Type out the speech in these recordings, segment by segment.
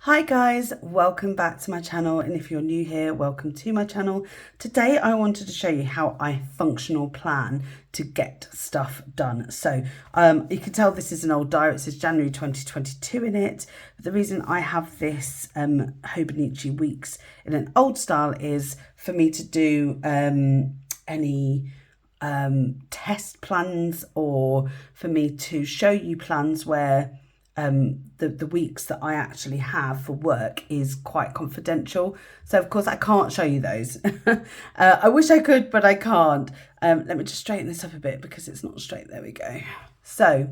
Hi guys, welcome back to my channel, and if you're new here, welcome to my channel. Today I wanted to show you how I functional plan to get stuff done. So you can tell this is an old diary. It says January 2022 in it. But the reason I have this Hobonichi weeks in an old style is for me to do any test plans, or for me to show you plans where the weeks that I actually have for work is quite confidential. So of course I can't show you those. I wish I could, but I can't. Let me just straighten this up a bit because it's not straight. There we go. So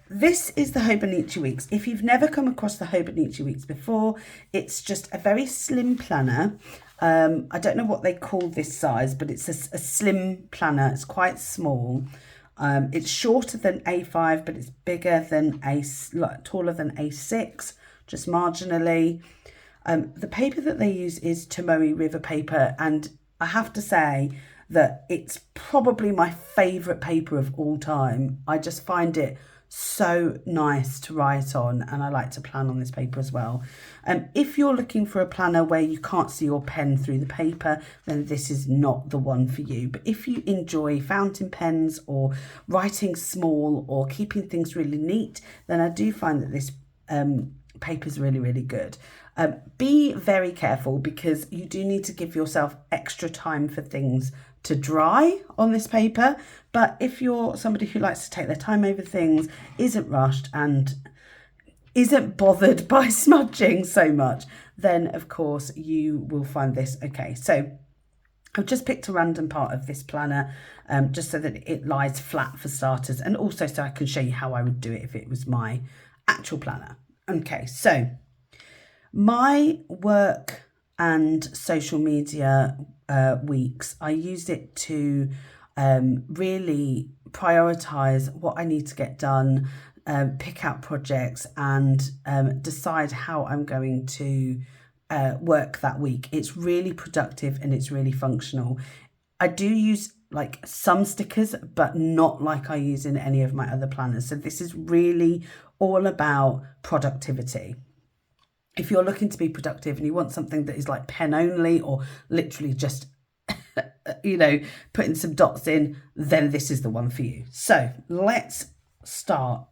this is the Hobonichi weeks. If you've never come across the Hobonichi weeks before, it's just a very slim planner. I don't know what they call this size, but it's a slim planner. It's quite small. It's shorter than A5, but it's bigger than taller than A6, just marginally. The paper that they use is Tomoe River paper, and I have to say that it's probably my favourite paper of all time. I just find it so nice to write on, and I like to plan on this paper as well. If you're looking for a planner where you can't see your pen through the paper, then this is not the one for you. But if you enjoy fountain pens or writing small or keeping things really neat, then I do find that this paper is really good. Be very careful, because you do need to give yourself extra time for things to dry on this paper. But if you're somebody who likes to take their time over things, isn't rushed, and isn't bothered by smudging so much, then of course you will find this okay. So I've just picked a random part of this planner, just so that it lies flat for starters, and also so I can show you how I would do it if it was my actual planner. Okay, so my work and social media weeks, I used it to really prioritize what I need to get done, pick out projects, and decide how I'm going to work that week. It's really productive and it's really functional. I do use like some stickers, but not like I use in any of my other planners. So this is really all about productivity. If you're looking to be productive and you want something that is like pen only, or literally just putting some dots in, then this is the one for you. So let's start.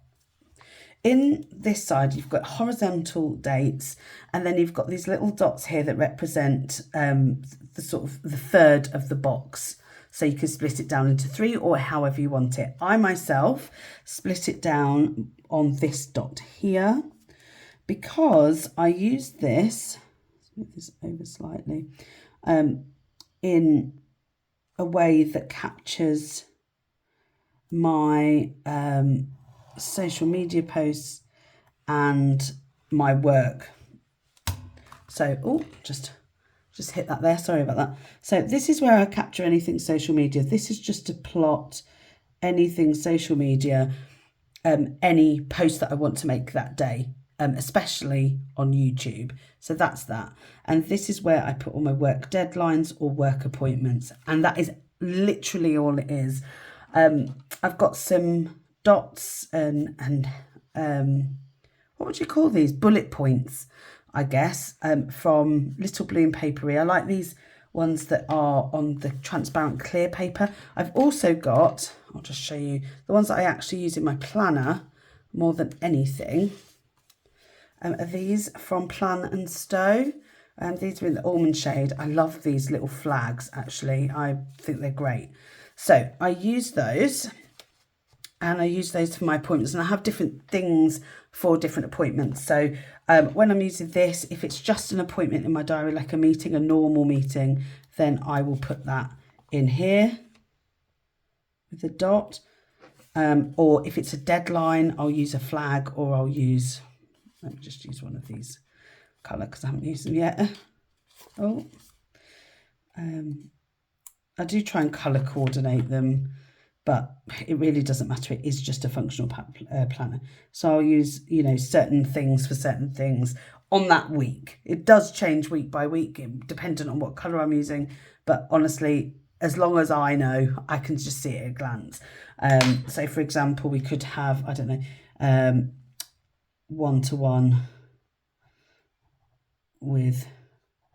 In this side, you've got horizontal dates, and then you've got these little dots here that represent the sort of the third of the box. So you can split it down into three, or however you want it. I myself split it down on this dot here, because I use this, move this over slightly, in a way that captures my social media posts and my work. So, just hit that there, sorry about that. So this is where I capture anything social media. This is just to plot anything social media, any post that I want to make that day. Especially on YouTube. So that's that. And this is where I put all my work deadlines or work appointments. And that is literally all it is. I've got some dots and what would you call these? Bullet points, I guess, from Little Blue and Papery. I like these ones that are on the transparent clear paper. I've also got, I'll just show you, the ones that I actually use in my planner more than anything. Are these from Plan and Stow. These are in the almond shade. I love these little flags, actually. I think they're great. So I use those, and I use those for my appointments, and I have different things for different appointments. So when I'm using this, if it's just an appointment in my diary, like a meeting, a normal meeting, then I will put that in here with a dot. Or if it's a deadline, I'll use a flag, or I'll use... Let me just use one of these colour because I haven't used them yet. I do try and colour coordinate them, but it really doesn't matter. It is just a functional planner. So I'll use, certain things for certain things on that week. It does change week by week, depending on what colour I'm using. But honestly, as long as I know, I can just see it at a glance. So for example, we could have, I don't know, 1-to-1 with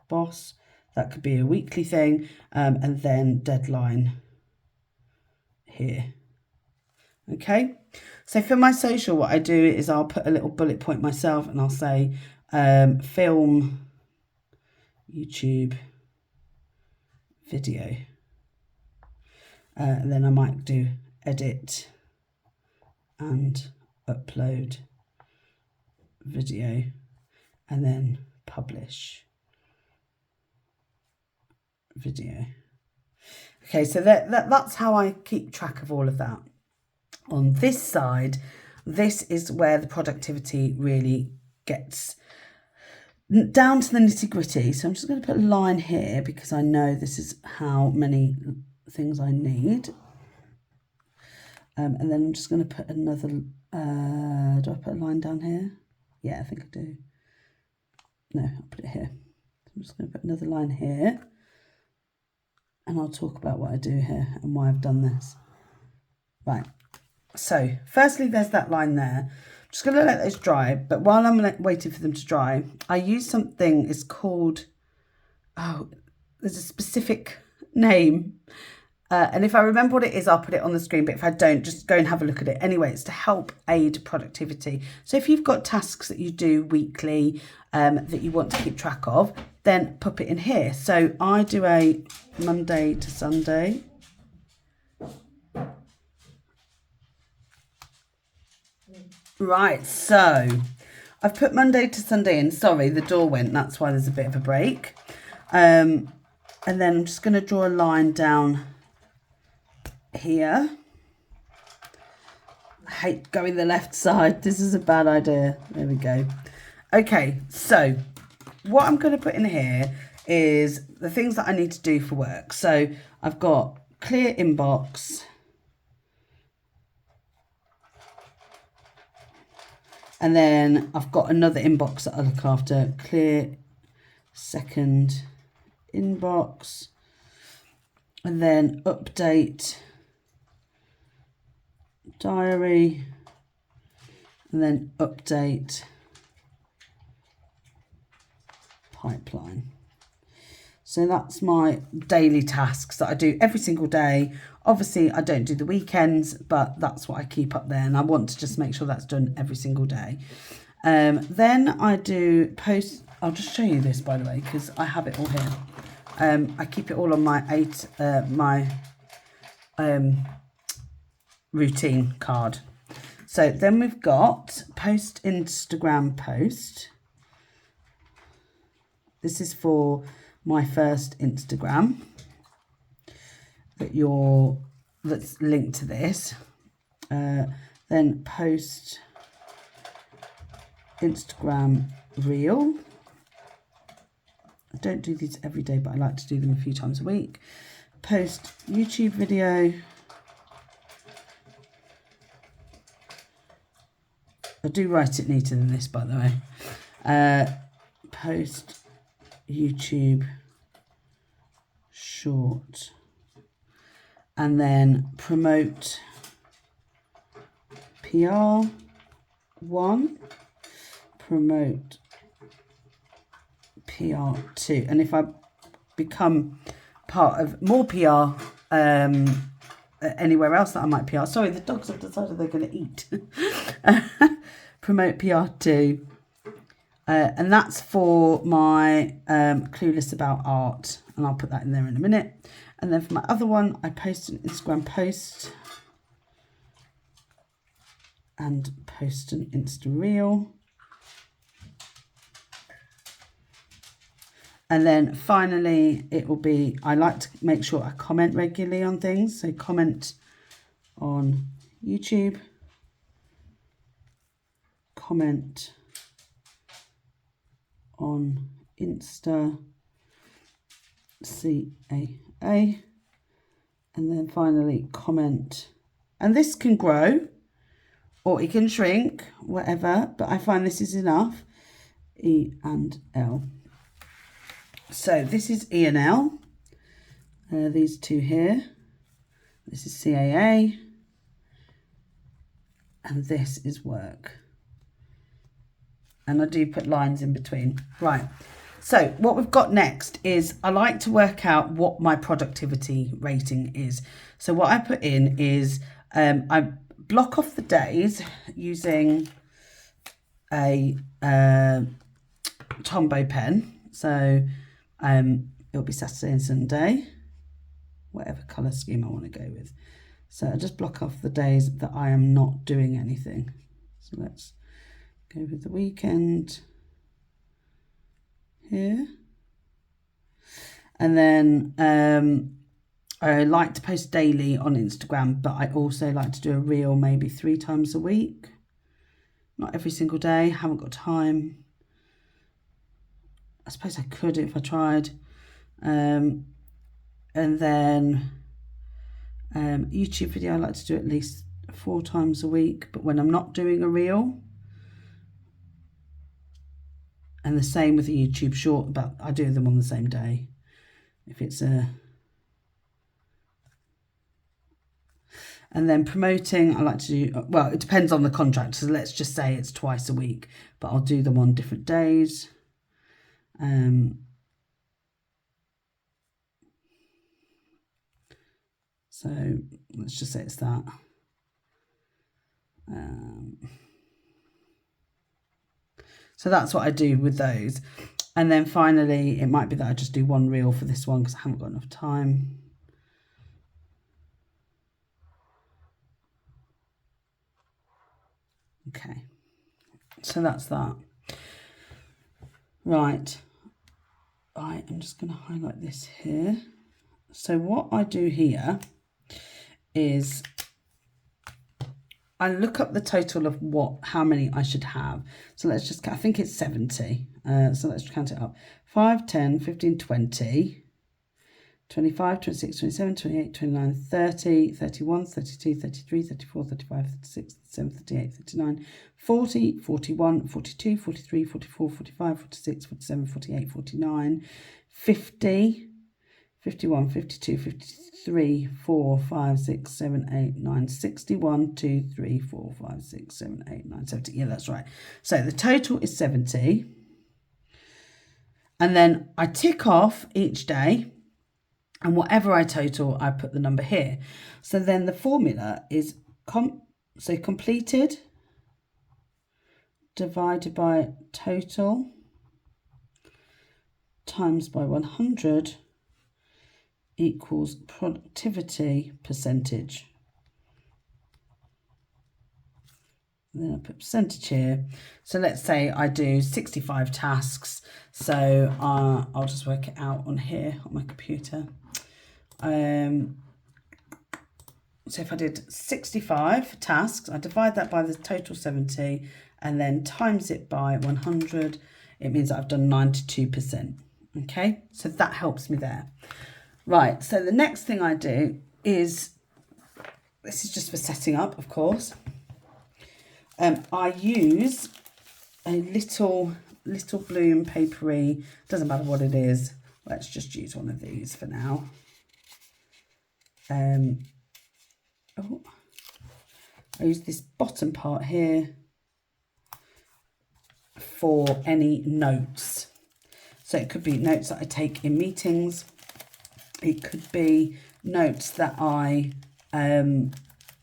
boss. That could be a weekly thing, and then deadline here. Okay, so for my social, what I do is I'll put a little bullet point myself and I'll say film, YouTube, video. And then I might do edit and upload video, and then publish video. Okay, so that's how I keep track of all of that. On this side, this is where the productivity really gets down to the nitty-gritty. So I'm just going to put a line here because I know this is how many things I need. And then I'm just going to put another, do I put a line down here? Yeah, I think I do. No, I'll put it here. I'm just going to put another line here. And I'll talk about what I do here and why I've done this. Right. So, firstly, there's that line there. I'm just going to let those dry. But while I'm waiting for them to dry, I use something, it's called, there's a specific name. And if I remember what it is, I'll put it on the screen. But if I don't, just go and have a look at it. Anyway, it's to help aid productivity. So if you've got tasks that you do weekly that you want to keep track of, then pop it in here. So I do a Monday to Sunday. Right, so I've put Monday to Sunday in. Sorry, the door went. That's why there's a bit of a break. And then I'm just going to draw a line down here. I hate going the left side. This is a bad idea. There we go. Okay, so what I'm going to put in here is the things that I need to do for work. So I've got clear inbox. And then I've got another inbox that I look after. Clear second inbox. And then update diary. And then update pipeline. So that's my daily tasks that I do every single day. Obviously, I don't do the weekends, but that's what I keep up there. And I want to just make sure that's done every single day. Then I do post. I'll just show you this, by the way, because I have it all here. I keep it all on my routine card. So then we've got post Instagram post. This is for my first Instagram that's linked to this. Then post Instagram reel. I don't do these every day, but I like to do them a few times a week. Post YouTube video. I do write it neater than this, by the way. Post YouTube short. And then promote PR1, promote PR2. And if I become part of more PR anywhere else that I might PR, sorry, the dogs have decided they're going to eat. Promote PR2. And that's for my Clueless About Art. And I'll put that in there in a minute. And then for my other one, I post an Instagram post and post an Insta reel. And then finally, it will be, I like to make sure I comment regularly on things. So comment on YouTube, comment on Insta, CAA, and then finally comment. And this can grow or it can shrink, whatever, but I find this is enough. E and L. So this is E and L, these two here. This is CAA, and this is work. And I do put lines in between. Right, So what we've got next is I like to work out what my productivity rating is. So what I put in is I block off the days using a Tombow pen. So it'll be Saturday and Sunday, whatever colour scheme I want to go with. So I just block off the days that I am not doing anything. So let's go with the weekend here. And then I like to post daily on Instagram, but I also like to do a reel maybe 3 times a week. Not every single day, haven't got time. I suppose I could if I tried. And then YouTube video, I like to do at least 4 times a week, but when I'm not doing a reel. And the same with the YouTube short, but I do them on the same day. If it's a... And then promoting, I like to do, well, it depends on the contract. So let's just say it's twice a week, but I'll do them on different days. So let's just say it's that. So that's what I do with those. And then finally, it might be that I just do 1 reel for this one because I haven't got enough time. Okay, so that's that. Right, I am just going to highlight this here. So what I do here is I look up the total of how many I should have. So let's just, I think it's 70. So let's count it up. 5, 10, 15, 20, 25, 26, 27, 28, 29, 30, 31, 32, 33, 34, 35, 36, 37, 38, 39, 40, 41, 42, 43, 44, 45, 46, 47, 48, 49, 50, 51, 52, 53, 4, 5, 6, 7, 8, 9, 61, 2, 3, 4, 5, 6, 7, 8, 9, 70. Yeah, that's right. So the total is 70. And then I tick off each day. And whatever I total, I put the number here. So then the formula is completed divided by total times by 100 equals productivity percentage. And then I put percentage here. So let's say I do 65 tasks. So I'll just work it out on here on my computer. So if I did 65 tasks, I divide that by the total 70 and then times it by 100. It means that I've done 92%. Okay, so that helps me there. Right, so the next thing I do is, this is just for setting up, of course. I use a little bloom papery, doesn't matter what it is. Let's just use one of these for now. I use this bottom part here for any notes. So it could be notes that I take in meetings. It could be notes that I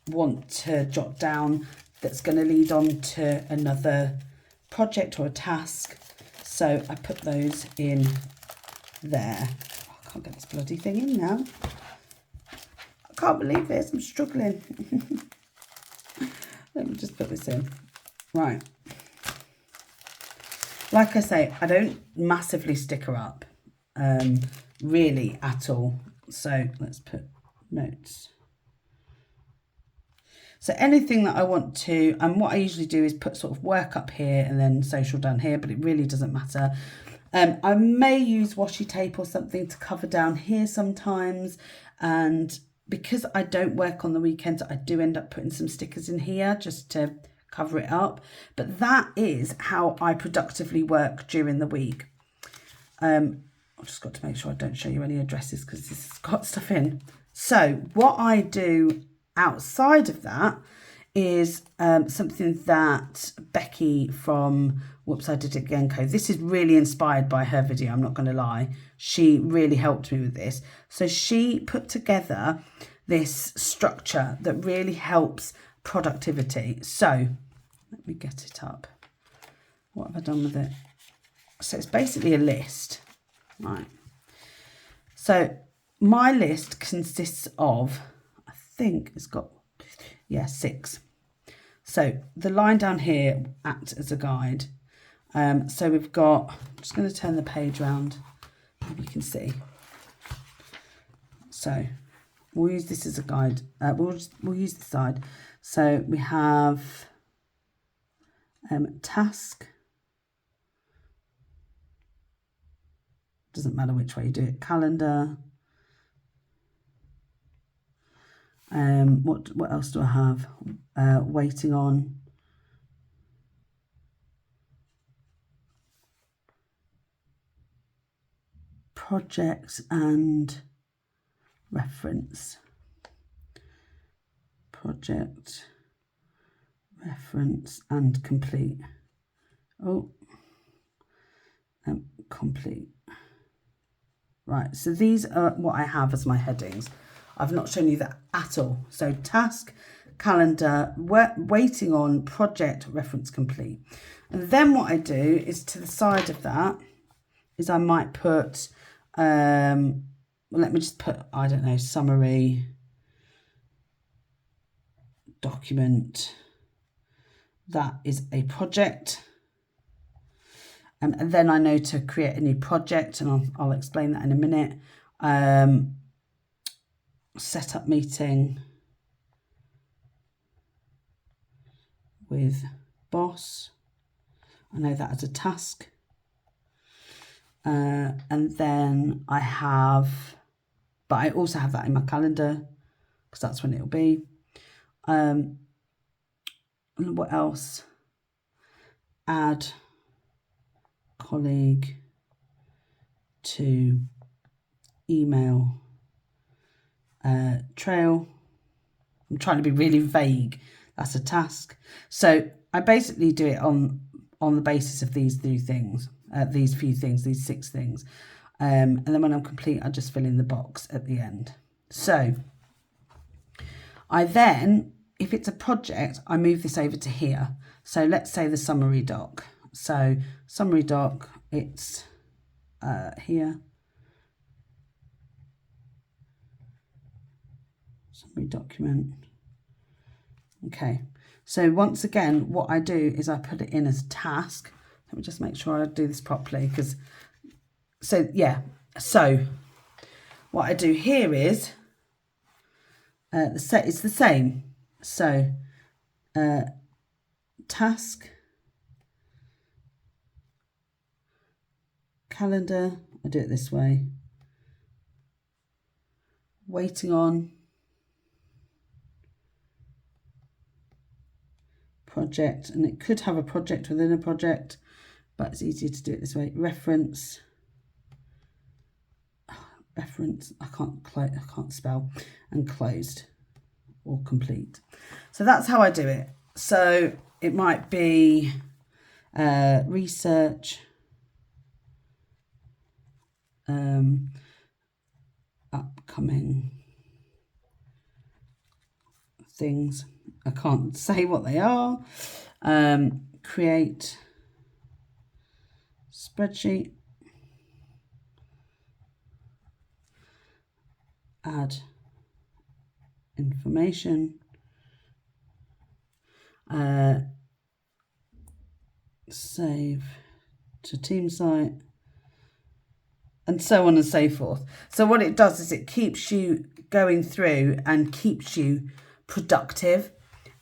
want to jot down that's going to lead on to another project or a task. So I put those in there. Oh, I can't get this bloody thing in now. I can't believe this, I'm struggling. Let me just put this in. Right. Like I say, I don't massively sticker up, really at all. So let's put notes. So anything that I want to, and what I usually do is put sort of work up here and then social down here, but it really doesn't matter. I may use washi tape or something to cover down here sometimes, and because I don't work on the weekends, I do end up putting some stickers in here just to cover it up. But that is how I productively work during the week. I've just got to make sure I don't show you any addresses because this has got stuff in. So what I do outside of that is something that Becky from Whoops, I Did It Again Co. This is really inspired by her video, I'm not going to lie. She really helped me with this. So she put together this structure that really helps productivity. So let me get it up. What have I done with it? So it's basically a list, right? So my list consists of, I think it's got, yeah, 6. So the line down here acts as a guide. So we've got, I'm just going to turn the page around, maybe you can see. So we'll use this as a guide. We'll use the side. So we have task. Doesn't matter which way you do it. Calendar. What else do I have? Waiting on. Projects and reference. Project, reference and complete. Oh, complete. Right, so these are what I have as my headings. I've not shown you that at all. So task, calendar, waiting on, project, reference, complete. And then what I do is to the side of that is I might put, well, let me just put, I don't know, summary, document. That is a project. And then I know to create a new project, and I'll explain that in a minute. Set up meeting with boss. I know that as a task. And then I have, but I also have that in my calendar because that's when it'll be. And what else? Add colleague to email trail. I'm trying to be really vague. That's a task. So I basically do it on the basis of these few things, these 6 things. And then when I'm complete, I just fill in the box at the end. So I then, if it's a project, I move this over to here. So let's say the summary doc. So summary doc, it's here. Summary document. Okay. So once again, what I do is I put it in as task. Let me just make sure I do this properly because, so yeah. So what I do here is, it's the same. So task, calendar, I do it this way. Waiting on, project, and it could have a project within a project, but it's easier to do it this way. Reference, I can't spell, and closed or complete. So that's how I do it. So it might be research, upcoming things. I can't say what they are. Create spreadsheet. Add information. Save to team site. And so on and so forth. So what it does is it keeps you going through and keeps you productive.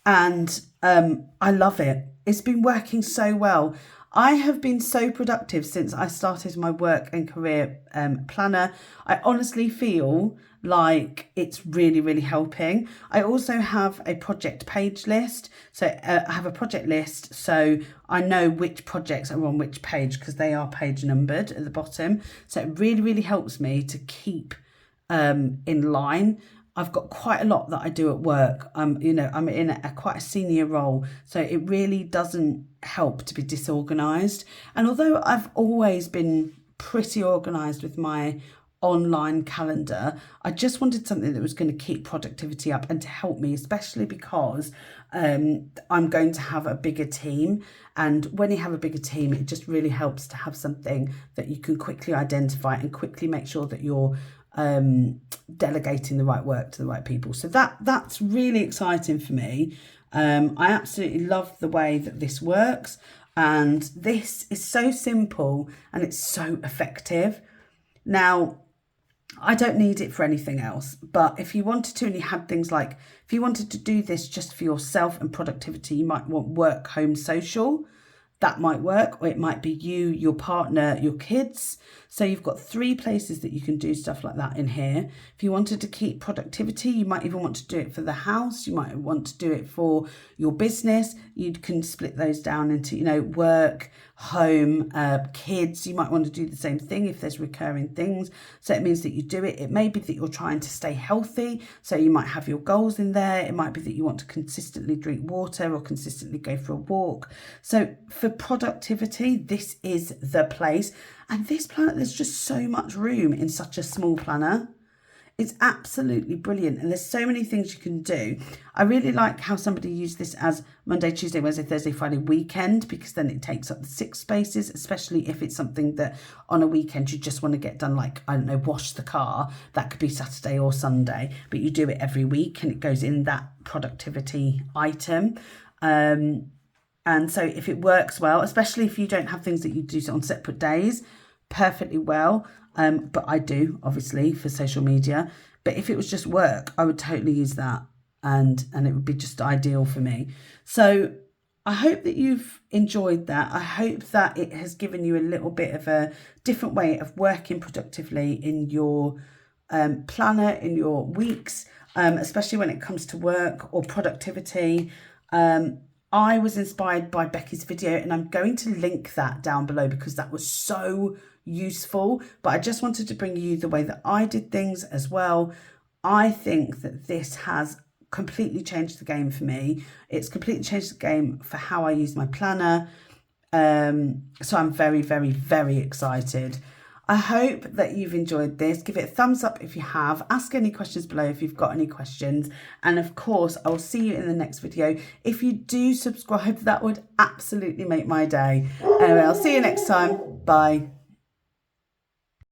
And I love it. It's been working so well. I have been so productive since I started my work and career planner. I honestly feel like it's really, really helping. I also have a project page list. So I have a project list, so I know which projects are on which page because they are page numbered at the bottom. So it really, really helps me to keep in line. I've got quite a lot that I do at work. You know, I'm in quite a senior role, so it really doesn't help to be disorganized. And although I've always been pretty organized with my online calendar, I just wanted something that was going to keep productivity up and to help me, especially because I'm going to have a bigger team. And when you have a bigger team, it just really helps to have something that you can quickly identify and quickly make sure that you're delegating the right work to the right people. So that's really exciting for me. I absolutely love the way that this works, and this is so simple and it's so effective. Now, I don't need it for anything else, but if you wanted to and you had things like, if you wanted to do this just for yourself and productivity, you might want work, home, social. That might work, or it might be you, your partner, your kids. So you've got 3 places that you can do stuff like that in here. If you wanted to keep productivity, you might even want to do it for the house. You might want to do it for your business. You can split those down into, you know, work, home, kids. You might want to do the same thing if there's recurring things. So it means that you do it. It may be that you're trying to stay healthy. So you might have your goals in there. It might be that you want to consistently drink water or consistently go for a walk. So for productivity, this is the place. And this planner, there's just so much room in such a small planner. It's absolutely brilliant, and there's so many things you can do. I really like how somebody used this as Monday, Tuesday, Wednesday, Thursday, Friday weekend, because then it takes up the 6 spaces, especially if it's something that on a weekend you just want to get done, like, I don't know, wash the car. That could be Saturday or Sunday, but you do it every week and it goes in that productivity item. And so if it works well, especially if you don't have things that you do on separate days, perfectly well. But I do, obviously, for social media. But if it was just work, I would totally use that, and it would be just ideal for me. So I hope that you've enjoyed that. I hope that it has given you a little bit of a different way of working productively in your planner, in your weeks, especially when it comes to work or productivity. I was inspired by Becky's video, and I'm going to link that down below because that was so useful. But I just wanted to bring you the way that I did things as well. I think that this has completely changed the game for me. It's completely changed the game for how I use my planner. So I'm very, very, very excited. I hope that you've enjoyed this. Give it a thumbs up if you have. Ask any questions below if you've got any questions. And of course, I'll see you in the next video. If you do subscribe, that would absolutely make my day. Anyway, I'll see you next time. Bye.